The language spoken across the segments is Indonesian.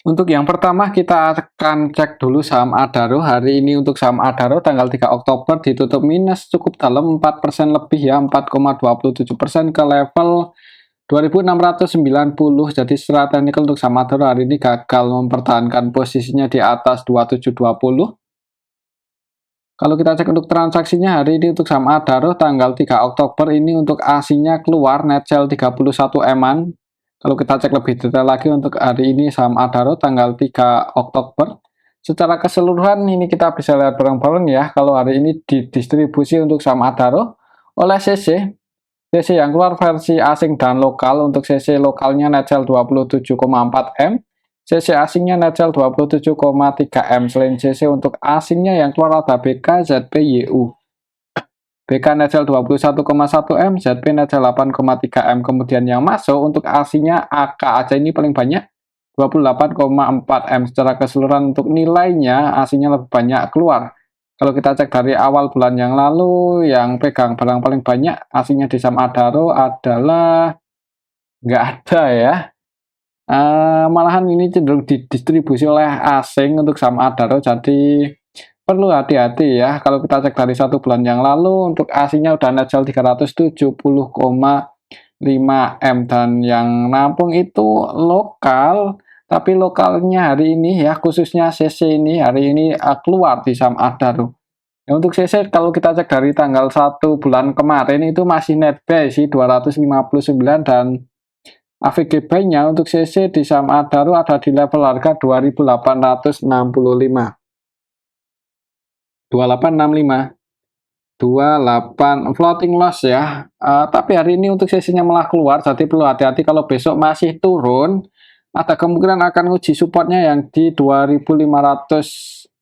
Untuk yang pertama kita akan cek dulu saham Adaro. Hari ini untuk saham Adaro tanggal 3 Oktober ditutup minus cukup dalam 4% lebih ya, 4,27% ke level 2690. Jadi secara teknikal untuk saham Adaro hari ini gagal mempertahankan posisinya di atas 2720. Kalau kita cek untuk transaksinya hari ini untuk saham Adaro tanggal 3 Oktober ini untuk ASIN-nya keluar net sell 31 M-an. Kalau kita cek lebih detail lagi untuk hari ini saham Adaro tanggal 3 Oktober. Secara keseluruhan ini kita bisa lihat bareng-bareng ya. Kalau hari ini didistribusi untuk saham Adaro oleh CC. CC yang keluar versi asing dan lokal. Untuk CC lokalnya net sell 27,4 M. CC asingnya net sell 27,3 M. Selain CC untuk asingnya yang keluar ada BK, ZP, YU. BK net sell 21,1 M, ZP net sell 8,3 M. Kemudian yang masuk untuk asingnya AK aja ini paling banyak 28,4 M. Secara keseluruhan untuk nilainya asingnya lebih banyak keluar. Kalau kita cek dari awal bulan yang lalu, yang pegang barang paling banyak asingnya di saham Adaro adalah nggak ada ya. Malahan ini cenderung didistribusi oleh asing untuk saham Adaro, jadi perlu hati-hati ya. Kalau kita cek dari 1 bulan yang lalu untuk asingnya udah net sell 370,5 M dan yang nampung itu lokal, tapi lokalnya hari ini ya khususnya CC ini hari ini keluar di saham Adaro. Ya, untuk CC kalau kita cek dari tanggal 1 bulan kemarin itu masih net buy sih 259 dan AVG buy-nya untuk CC di saham Adaro ada di level harga 2865. 2865 28 floating loss ya. Tapi hari ini untuk sesinya malah keluar, jadi perlu hati-hati kalau besok masih turun, ada kemungkinan akan uji supportnya yang di 2580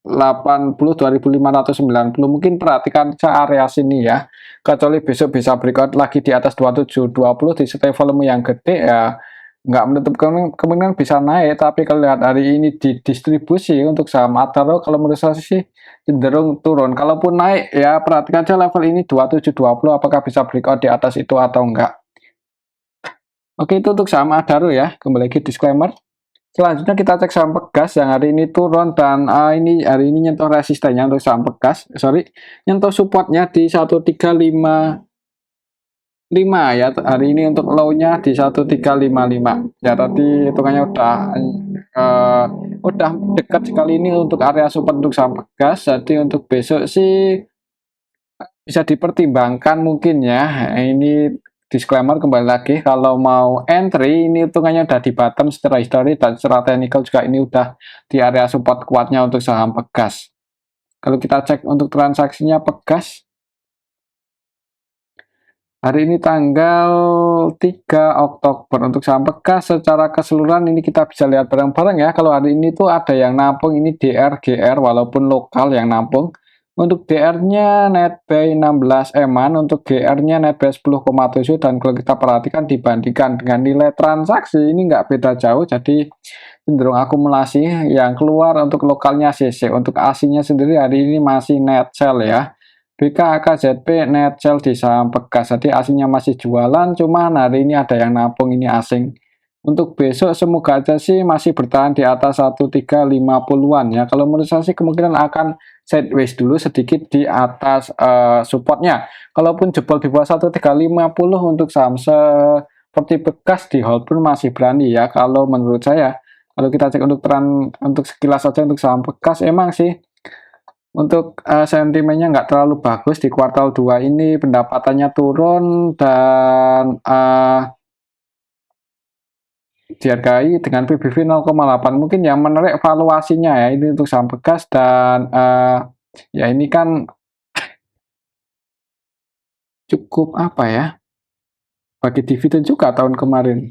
2590. Mungkin perhatikan area sini ya, kecuali besok bisa breakout lagi di atas 2720 di stay volume yang gede ya, nggak menutup kemungkinan bisa naik. Tapi kalau lihat hari ini di distribusi untuk saham Adaro, kalau menurut saya sih cenderung turun. Kalaupun naik ya perhatikan aja level ini 2720 apakah bisa breakout di atas itu atau enggak. Oke, itu untuk saham Adaro ya. Kembali lagi disclaimer. Selanjutnya kita cek saham Pegas yang hari ini turun dan ini hari ini nyentuh resistennya untuk saham Pegas. Nyentuh supportnya di 1355 ya. Hari ini untuk low-nya di 1355. Ya tadi hitungannya udah dekat sekali ini untuk area support untuk saham Pegas. Jadi untuk besok sih bisa dipertimbangkan mungkin ya. Ini disclaimer kembali lagi, kalau mau entry ini hitungannya udah di bottom secara histori dan secara teknikal juga ini udah di area support kuatnya untuk saham Pegas. Kalau kita cek untuk transaksinya Pegas hari ini tanggal 3 Oktober untuk saham Pegas secara keseluruhan ini kita bisa lihat bareng-bareng ya. Kalau hari ini tuh ada yang nampung ini DR, GR walaupun lokal yang nampung. Untuk DR-nya net buy 16 M-an, untuk GR-nya net buy 10,7 dan kalau kita perhatikan dibandingkan dengan nilai transaksi ini nggak beda jauh, jadi cenderung akumulasi yang keluar untuk lokalnya CC. Untuk asingnya sendiri hari ini masih net sell ya. BK, AKZP, net sell di saham Pegas, jadi asingnya masih jualan, cuman hari ini ada yang nampung ini asing. Untuk besok semoga aja sih masih bertahan di atas 1350-an ya. Kalau menurut saya sih kemungkinan akan sideways dulu sedikit di atas supportnya. Kalaupun jebol di bawah 1350 untuk saham seperti Pegas di hold pun masih berani ya. Kalau menurut saya, kalau kita cek untuk sekilas saja untuk saham Pegas emang sih untuk sentimennya nggak terlalu bagus di kuartal 2 ini, pendapatannya turun dan dihargai dengan PBV 0,8. Mungkin yang menarik valuasinya ya ini untuk saham Pegas dan ya ini kan cukup apa ya, bagi dividen juga tahun kemarin.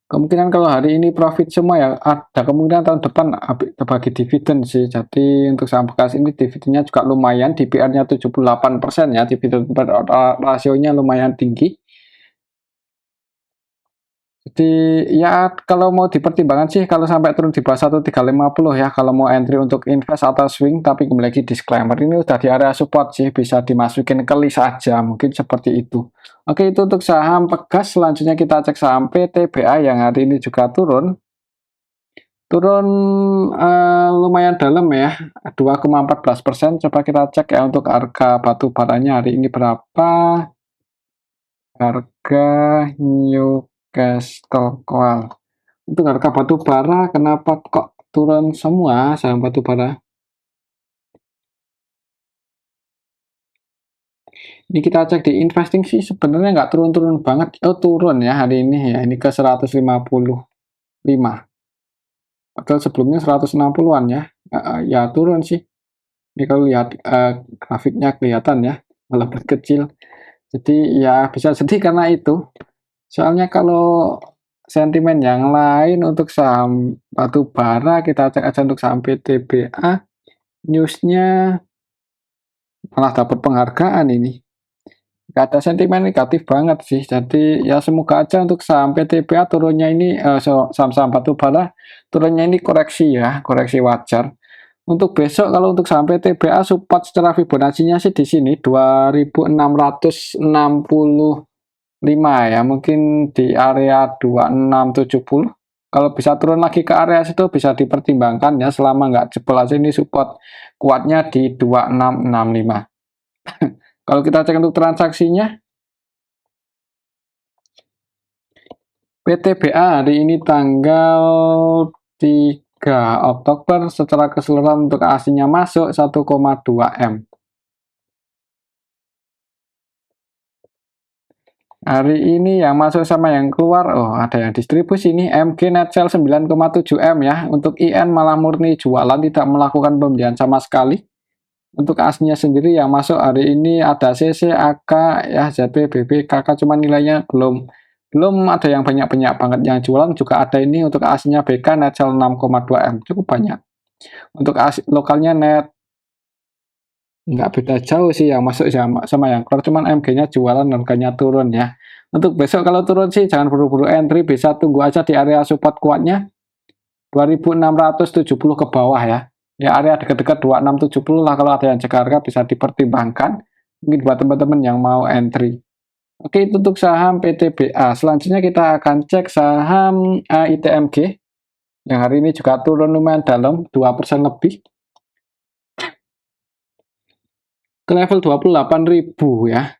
Kemungkinan kalau hari ini profit semua ya ada kemungkinan tahun depan bagi dividen sih. Jadi untuk saham Pegas ini dividennya juga lumayan, DPR-nya 78% ya, dividen rasionya lumayan tinggi. Jadi ya kalau mau dipertimbangkan sih kalau sampai turun di bawah 1350 ya kalau mau entry untuk invest atau swing, tapi kembali lagi disclaimer ini udah di area support sih, bisa dimasukin ke list aja mungkin seperti itu. Oke, itu untuk saham Pegas. Selanjutnya kita cek saham PTBA yang hari ini juga turun. turun lumayan dalam ya, 2,14%. Coba kita cek ya untuk harga batu baranya hari ini berapa. Harga Newcastle Coal. Untuk harga batu bara kenapa kok turun semua saham batu bara? Ini kita cek di investing sih sebenarnya nggak turun-turun banget. Oh turun ya hari ini ya, ini ke 155. Padahal sebelumnya 160-an ya. Ya turun sih. Ini kalau lihat grafiknya kelihatan ya, malah berkecil. Jadi ya bisa sedih karena itu. Soalnya kalau sentimen yang lain untuk saham batu bara kita cek aja untuk saham PTBA, newsnya malah dapat penghargaan ini. Gak ada sentimen negatif banget sih. Jadi ya semoga aja untuk saham PTBA turunnya ini saham-saham batu bara turunnya ini koreksi ya, koreksi wajar. Untuk besok kalau untuk saham PTBA support secara Fibonacci-nya sih di sini 2665 ya, mungkin di area 2670. Kalau bisa turun lagi ke area situ bisa dipertimbangkan ya, selama nggak jebol aja ini support kuatnya di 2665. Kalau kita cek untuk transaksinya, PTBA hari ini tanggal 3 Oktober secara keseluruhan untuk aslinya masuk 1,2 M. Hari ini yang masuk sama yang keluar, oh ada yang distribusi ini MG net sell 9,7 M ya. Untuk IN malah murni jualan, tidak melakukan pembelian sama sekali. Untuk aslinya sendiri yang masuk hari ini ada CC, AK, ya ZP, BB, KK, cuma nilainya belum ada yang banyak-banyak banget. Yang jualan juga ada ini untuk aslinya BK net sell 6,2 M, cukup banyak. Untuk lokalnya net nggak beda jauh sih yang masuk sama yang keluar, cuman MG-nya jualan, harganya turun ya. Untuk besok kalau turun sih jangan buru-buru entry, bisa tunggu aja di area support kuatnya 2670 ke bawah ya. Ya area dekat-dekat 2670 lah, kalau ada yang jaga harga bisa dipertimbangkan. Mungkin buat teman-teman yang mau entry. Oke, itu untuk saham PTBA. Selanjutnya kita akan cek saham ITMG yang hari ini juga turun lumayan dalam, 2% lebih. Ke level 28.000 ya.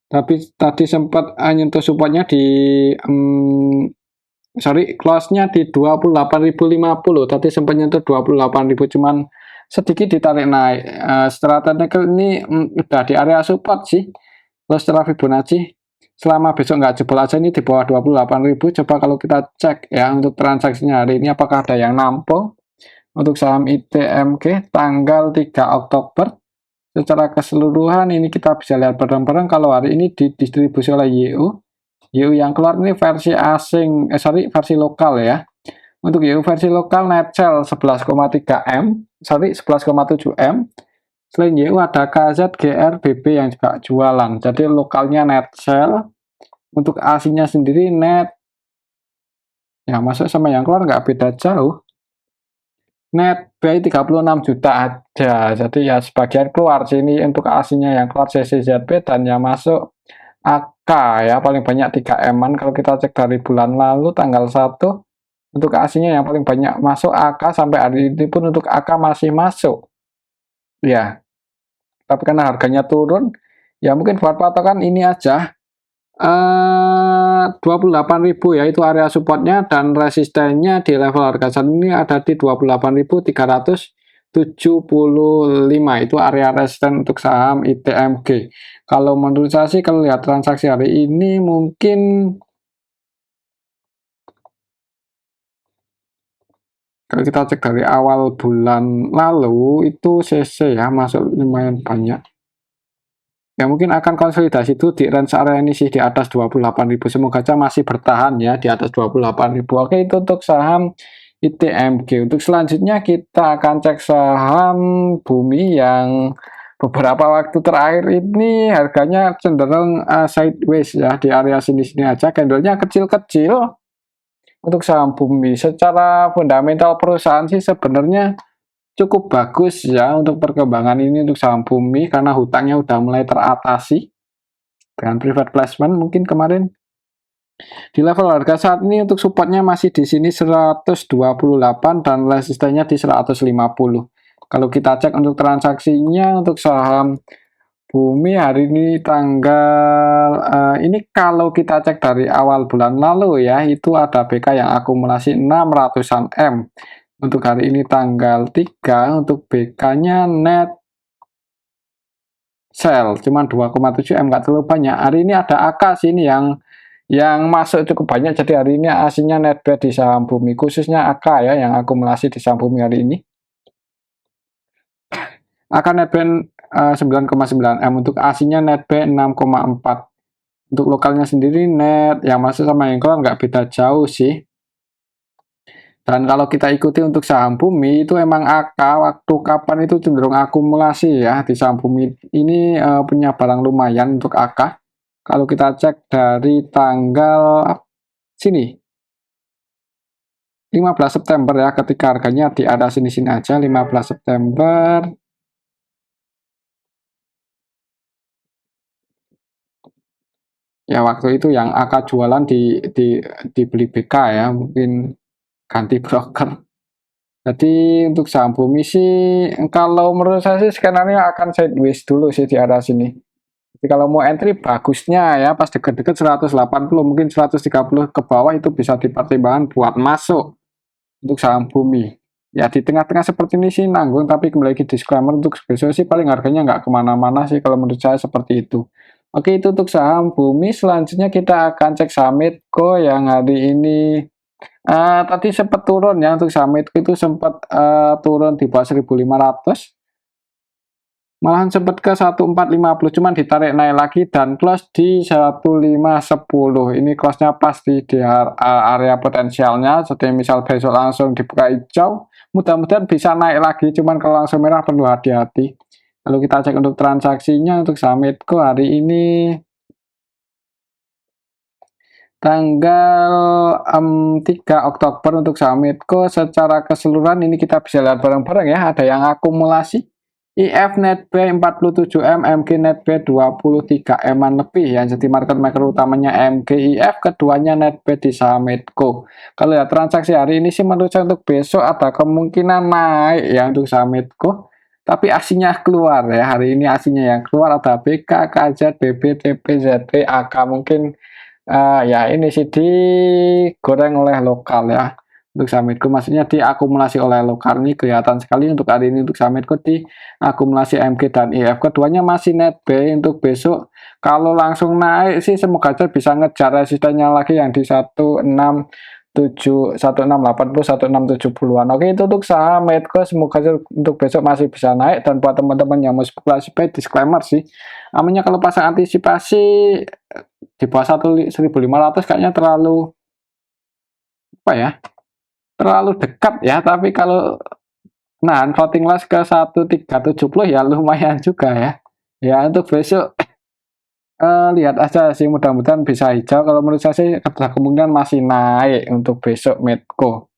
Tapi tadi sempat nyentuh supportnya di close-nya di 28.050. Tadi sempat nyentuh 28.000, cuman sedikit ditarik naik. Secara teknikal ini udah di area support sih. Kalau secara Fibonacci selama besok nggak jebol aja ini di bawah 28.000. Coba kalau kita cek ya untuk transaksinya hari ini apakah ada yang nampung. Untuk saham ITMG tanggal 3 Oktober secara keseluruhan ini kita bisa lihat bareng-bareng kalau hari ini didistribusi oleh YU yang keluar ini versi asing, versi lokal ya. Untuk YU versi lokal net sell 11,3 M, 11,7 M. Selain YU ada KZ, GR, BB yang juga jualan. Jadi lokalnya net sell. Untuk aslinya sendiri net, yang masuk sama yang keluar nggak beda jauh. Net BI 36 juta aja. Jadi ya sebagian keluar sini untuk aslinya yang keluar CCZB dan yang masuk AK ya paling banyak 3 M-an. Kalau kita cek dari bulan lalu tanggal 1 untuk aslinya yang paling banyak masuk AK, sampai hari ini pun untuk AK masih masuk. Ya, tapi karena harganya turun ya mungkin buat patokan ini aja. 28.000 ya itu area supportnya, dan resistennya di level harga saat ini ada di 28.375. Itu area resisten untuk saham ITMG. Kalau menurut saya sih kalau lihat transaksi hari ini mungkin kalau kita cek dari awal bulan lalu itu CC ya masuk lumayan banyak. Ya mungkin akan konsolidasi itu di range area ini sih di atas 28.000. Semoga aja masih bertahan ya di atas 28.000. Oke, itu untuk saham ITMG. Untuk selanjutnya kita akan cek saham Bumi yang beberapa waktu terakhir ini harganya cenderung sideways ya di area sini-sini aja. Candlenya kecil-kecil. Untuk saham Bumi secara fundamental perusahaan sih sebenarnya cukup bagus ya untuk perkembangan ini untuk saham Bumi karena hutangnya udah mulai teratasi dengan private placement mungkin kemarin. Di level harga saat ini untuk supportnya masih di sini 128 dan resistennya di 150. Kalau kita cek untuk transaksinya untuk saham Bumi hari ini tanggal ini kalau kita cek dari awal bulan lalu ya, itu ada BK yang akumulasi 600-an M. Untuk hari ini tanggal 3 untuk BK-nya net sell cuma 2,7 M, nggak terlalu banyak. Hari ini ada AK sini yang masuk cukup banyak, jadi hari ini aslinya net buy di saham Bumi, khususnya AK ya yang akumulasi di saham Bumi hari ini. AK net buy 9,9 M, untuk aslinya net buy 6,4. Untuk lokalnya sendiri net yang masuk sama yang keluar nggak beda jauh sih. Dan kalau kita ikuti untuk saham Bumi itu emang AK waktu kapan itu cenderung akumulasi ya di saham Bumi ini punya barang lumayan untuk AK. Kalau kita cek dari tanggal sini 15 September ya, ketika harganya di ada sini-sini aja 15 September. Ya waktu itu yang AK jualan dibeli BK ya, mungkin ganti broker. Jadi untuk saham Bumi sih kalau menurut saya sih skenario akan sideways dulu sih di arah sini. Jadi kalau mau entry bagusnya ya pas deket-deket 180 mungkin 130 ke bawah itu bisa dipertimbangkan buat masuk untuk saham Bumi. Ya di tengah-tengah seperti ini sih nanggung, tapi kembali lagi disclaimer untuk besok sih paling harganya nggak kemana-mana sih kalau menurut saya seperti itu. Oke itu untuk saham Bumi, selanjutnya kita akan cek saham Medco yang hari ini tadi sempat turun ya, untuk saham Medco itu sempat turun di bawah 1.500. Malahan sempat ke 1450, cuman ditarik naik lagi dan close di 1510. Ini close-nya pasti di area potensialnya. Jadi misal besok langsung dibuka hijau, mudah-mudahan bisa naik lagi, cuman kalau langsung merah perlu hati-hati. Kalau kita cek untuk transaksinya untuk saham Medco hari ini tanggal 3 Oktober untuk saham Medco secara keseluruhan ini kita bisa lihat bareng-bareng ya, ada yang akumulasi IF net buy 47M, MG net buy 23M lebih ya. Jadi market maker utamanya MGIF, keduanya net buy di saham Medco. Kalau ya transaksi hari ini sih menurut saya untuk besok ada kemungkinan naik ya untuk saham Medco. Tapi aslinya keluar ya, hari ini aslinya yang keluar ada BK, KZ, BB, TP, ZP, AK, mungkin ya ini sih digoreng oleh lokal ya. Untuk saham Medco maksudnya diakumulasi oleh lokal, ini kelihatan sekali untuk hari ini untuk saham Medco diakumulasi MG dan IF, keduanya masih net buy. Untuk besok kalau langsung naik sih semoga aja bisa ngejar resistennya lagi yang di 167 1680 1670-an. Oke itu untuk saham Medco, semoga aja untuk besok masih bisa naik. Dan buat teman-teman yang mau spekulasi disclaimer sih, namanya kalau pasang antisipasi di bawah 1.500 kayaknya terlalu apa ya, terlalu dekat ya. Tapi kalau nahan floating loss ke 1370 ya lumayan juga ya. Ya untuk besok lihat aja sih, mudah-mudahan bisa hijau. Kalau menurut saya sih ada kemungkinan masih naik untuk besok Medco.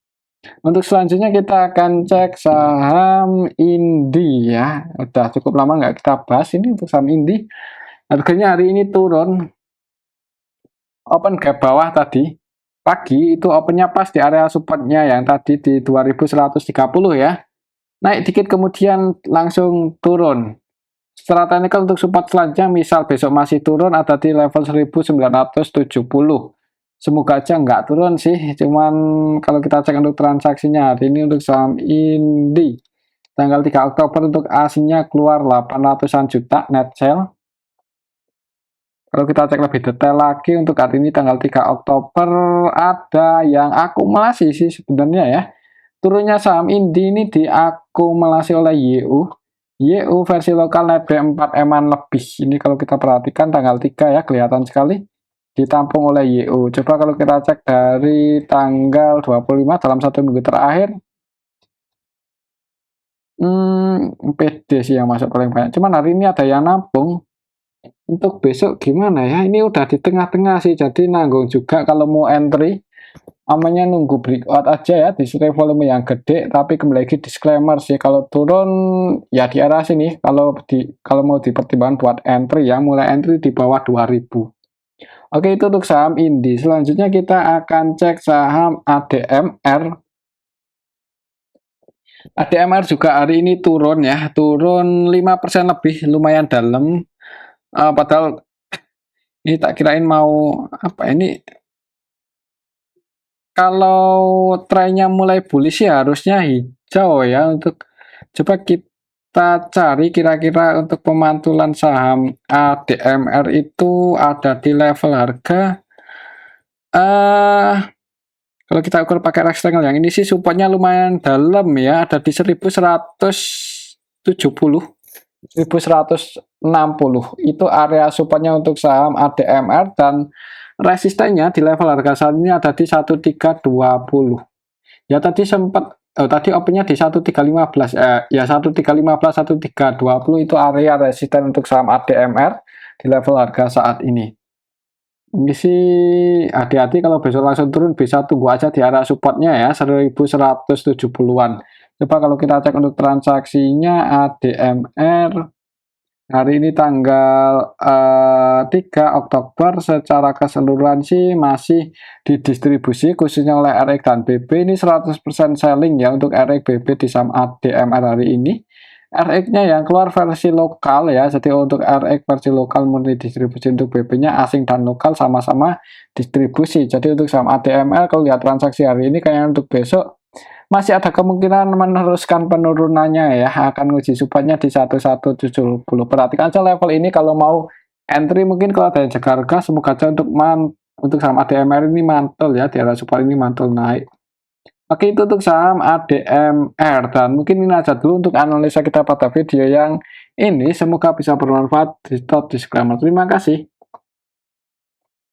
Untuk selanjutnya kita akan cek saham Indi ya. Udah cukup lama nggak kita bahas ini untuk saham Indi. Harganya hari ini turun, open gap bawah tadi pagi itu opennya pas di area supportnya yang tadi di 2130 ya, naik dikit kemudian langsung turun. Secara teknikal untuk support selanjutnya misal besok masih turun ada di level 1970. Semoga aja nggak turun sih, cuman kalau kita cek untuk transaksinya hari ini untuk saham Indi tanggal 3 Oktober untuk aslinya keluar 800-an juta net sell. Kalau kita cek lebih detail lagi untuk hari ini tanggal 3 Oktober ada yang akumulasi sih sebenarnya ya. Turunnya saham Indi ini diakumulasi oleh YU. YU versi lokal net buy 4M lebih. Ini kalau kita perhatikan tanggal 3 ya kelihatan sekali ditampung oleh YU. Coba kalau kita cek dari tanggal 25 dalam satu minggu terakhir, PD sih yang masuk paling banyak. Cuman hari ini ada yang nampung. Untuk besok gimana ya? Ini udah di tengah-tengah sih, jadi nanggung juga kalau mau entry. Namanya nunggu breakout aja ya, disukai volume yang gede. Tapi kembali lagi disclaimer sih, kalau turun ya di arah sini. Kalau mau dipertimbangkan buat entry ya, mulai entry di bawah 2000. Oke, itu untuk saham Indi. Selanjutnya kita akan cek saham ADMR. ADMR juga hari ini turun ya, turun 5% lebih, lumayan dalam. Padahal ini tak kirain mau apa ini, kalau trennya mulai bullish ya harusnya hijau ya. Untuk coba kita cari kira-kira untuk pemantulan saham ADMR itu ada di level harga eh kalau kita ukur pakai rectangle yang ini sih supportnya lumayan dalam ya, ada di 1170, 1160 itu area supportnya untuk saham ADMR, dan resistennya di level harga saat ini ada di 1320. Ya tadi sempat tadi opennya di 1315, ya 1315 1320 itu area resisten untuk saham ADMR di level harga saat ini. Ini sih hati-hati kalau besok langsung turun, bisa tunggu aja di area supportnya ya 1170-an. Coba kalau kita cek untuk transaksinya ADMR hari ini tanggal 3 Oktober secara keseluruhan sih masih didistribusi khususnya oleh RX dan BB. Ini 100% selling ya untuk RX BB di saham ADMR hari ini. RX-nya yang keluar versi lokal ya, jadi untuk RX versi lokal murni distribusi, untuk BB-nya asing dan lokal sama-sama distribusi. Jadi untuk saham ADMR kalau lihat transaksi hari ini kayaknya untuk besok masih ada kemungkinan meneruskan penurunannya ya, akan uji supportnya di 1170. Perhatikan aja level ini kalau mau entry, mungkin kalau ada yang jaga harga semoga aja untuk saham ADMR ini mantul ya, di area support ini mantul naik. Oke, itu untuk saham ADMR, dan mungkin ini aja dulu untuk analisa kita pada video yang ini, semoga bisa bermanfaat. Di stop disclaimer. Terima kasih.